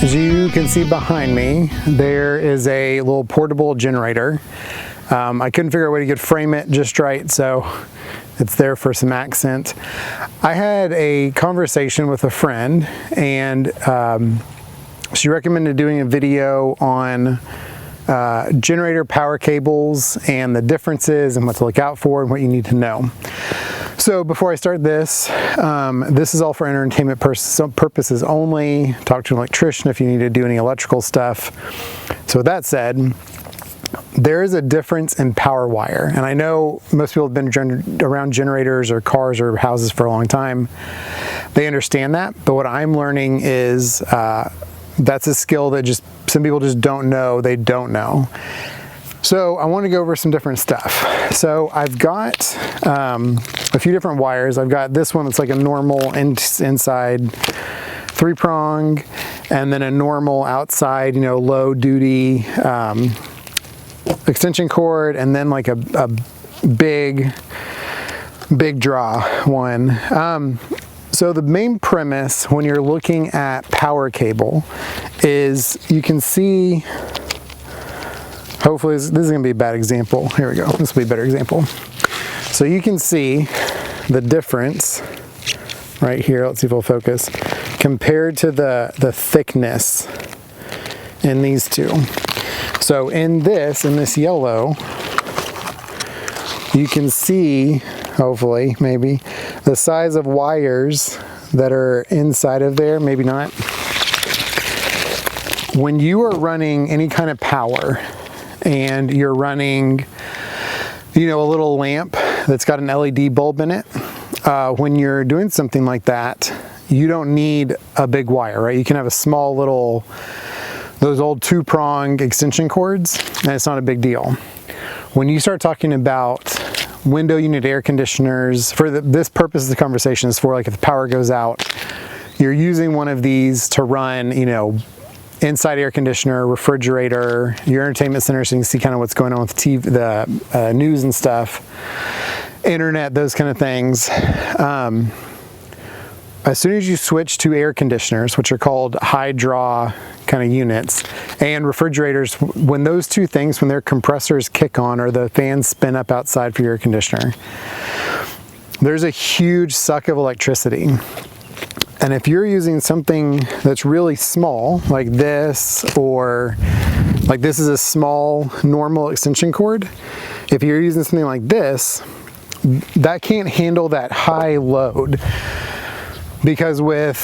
As you can see behind me, there is a little portable generator. I couldn't figure out a way to frame it just right, so it's there for some accent. I had a conversation with a friend, and she recommended doing a video on generator power cables and the differences and what to look out for and what you need to know. So before I start this, this is all for entertainment purposes only. Talk to an electrician if you need to do any electrical stuff. So with that said, there is a difference in power wire. And I know most people have been around generators or cars or houses for a long time. They understand that, but what I'm learning is that's a skill that just some people just don't know. They don't know. So I want to go over some different stuff. So I've got a few different wires. I've got this one that's like a normal inside 3-prong, and then a normal outside, you know, low duty extension cord, and then like a big draw one. So the main premise when you're looking at power cable is you can see, hopefully this is going to be a bad example. Here we go. This will be a better example. So you can see the difference right here. Let's see if we'll focus. Compared to the thickness in these two. So in this yellow, you can see, hopefully, maybe, the size of wires that are inside of there, maybe not. When you are running any kind of power and you're running, you know, a little lamp that's got an LED bulb in it, when you're doing something like that, you don't need a big wire, right? You can have a small little, those old 2-prong extension cords, and it's not a big deal. When you start talking about window unit air conditioners, for this purpose of the conversation is for like if the power goes out, you're using one of these to run, you know, inside air conditioner, refrigerator, your entertainment center, so you can see kind of what's going on with TV, the news and stuff, internet, those kind of things. As soon as you switch to air conditioners, which are called high draw kind of units, and refrigerators, when those two things, when their compressors kick on or the fans spin up outside for your air conditioner, there's a huge suck of electricity. And if you're using something that's really small, like this, or like this is a small normal extension cord, if you're using something like this, that can't handle that high load. Because with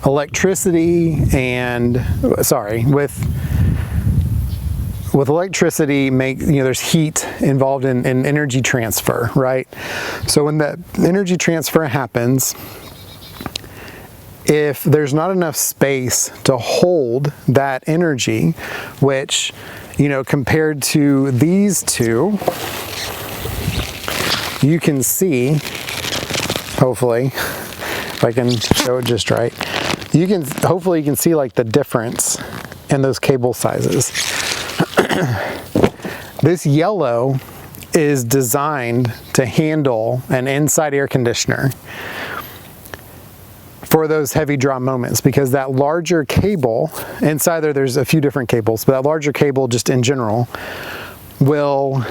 electricity and, with electricity, you know, there's heat involved in energy transfer, right? So when that energy transfer happens, if there's not enough space to hold that energy, which, you know, compared to these two, you can see, hopefully, if I can show it just right, hopefully you can see like the difference in those cable sizes. This yellow is designed to handle an inside air conditioner for those heavy draw moments, because that larger cable, inside there's a few different cables, but that larger cable just in general will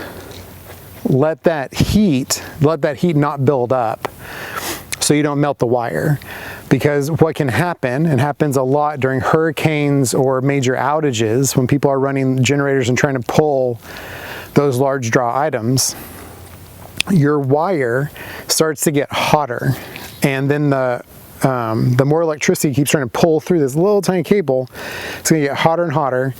let that heat not build up so you don't melt the wire. Because what can happen, and happens a lot during hurricanes or major outages when people are running generators and trying to pull those large draw items, your wire starts to get hotter, and then the more electricity keeps trying to pull through this little tiny cable, it's going to get hotter and hotter.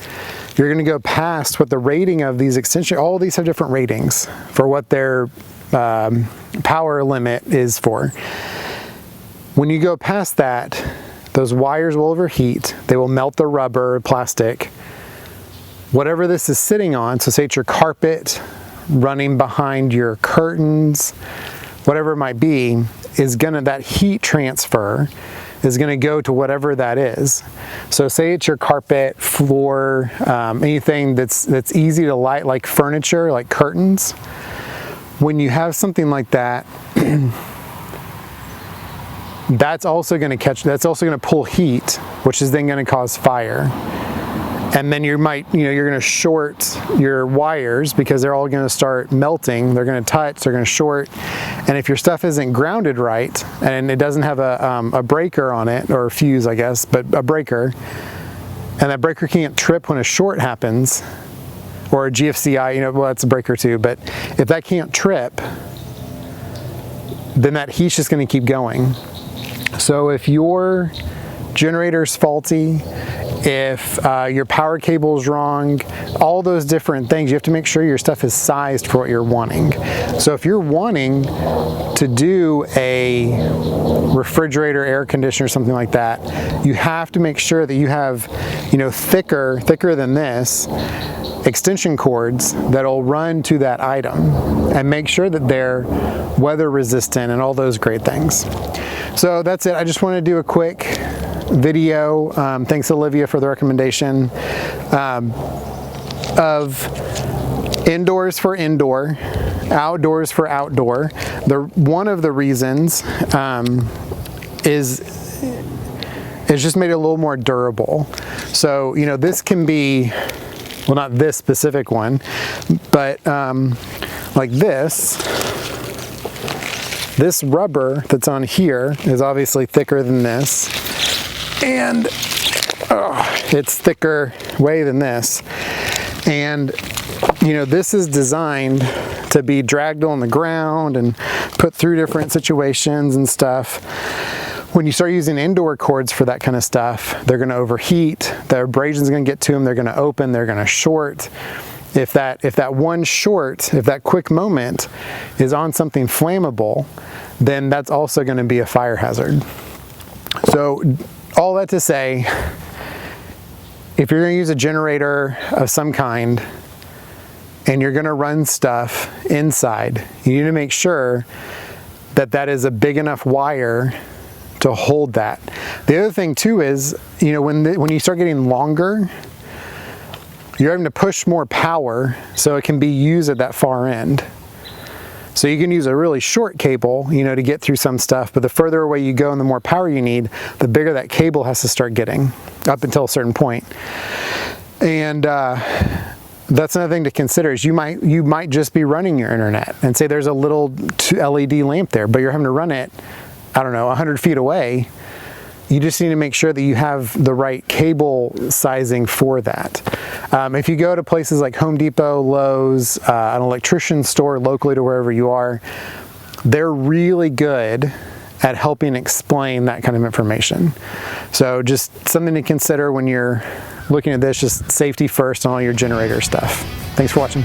You're going to go past what the rating of these extension, all of these have different ratings for what their power limit is for. When you go past that, those wires will overheat, they will melt the rubber, plastic, whatever this is sitting on. So say it's your carpet running behind your curtains, whatever it might be, that heat transfer is gonna go to whatever that is. So say it's your carpet, floor, anything that's easy to light, like furniture, like curtains. When you have something like that, that's also going to pull heat which is then going to cause fire. And then you might, you're going to short your wires because they're all going to start melting. They're going to touch, they're going to short. And if your stuff isn't grounded right and it doesn't have a breaker on it, or a fuse, I guess, but a breaker, and that breaker can't trip when a short happens, or a GFCI, well, that's a breaker too, but if that can't trip, then that heat's just going to keep going. So if your generator's faulty, if your power cable is wrong, all those different things, you have to make sure your stuff is sized for what you're wanting. So if you're wanting to do a refrigerator, air conditioner, something like that, you have to make sure that you have, thicker than this extension cords that'll run to that item, and make sure that they're weather resistant and all those great things. So that's it. I just want to do a quick video. Thanks Olivia for the recommendation of indoors for indoor, outdoors for outdoor. One of the reasons is it's just made it a little more durable. So this can be, well, not this specific one, but like this rubber that's on here is obviously thicker than this, and it's thicker way than this. And this is designed to be dragged on the ground and put through different situations and stuff. When you start using indoor cords for that kind of stuff, they're going to overheat, the abrasion's going to get to them, they're going to open, they're going to short. If that one short, if that quick moment is on something flammable, then that's also going to be a fire hazard. So all that to say, if you're going to use a generator of some kind and you're going to run stuff inside, you need to make sure that that is a big enough wire to hold that. The other thing too is, when you start getting longer, you're having to push more power so it can be used at that far end. So you can use a really short cable, to get through some stuff, but the further away you go and the more power you need, the bigger that cable has to start getting, up until a certain point. And that's another thing to consider, is you might just be running your internet and say there's a little LED lamp there, but you're having to run it, 100 feet away. You just need to make sure that you have the right cable sizing for that. If you go to places like Home Depot, Lowe's, an electrician store locally to wherever you are, they're really good at helping explain that kind of information. So just something to consider when you're looking at this, just safety first on all your generator stuff. Thanks for watching.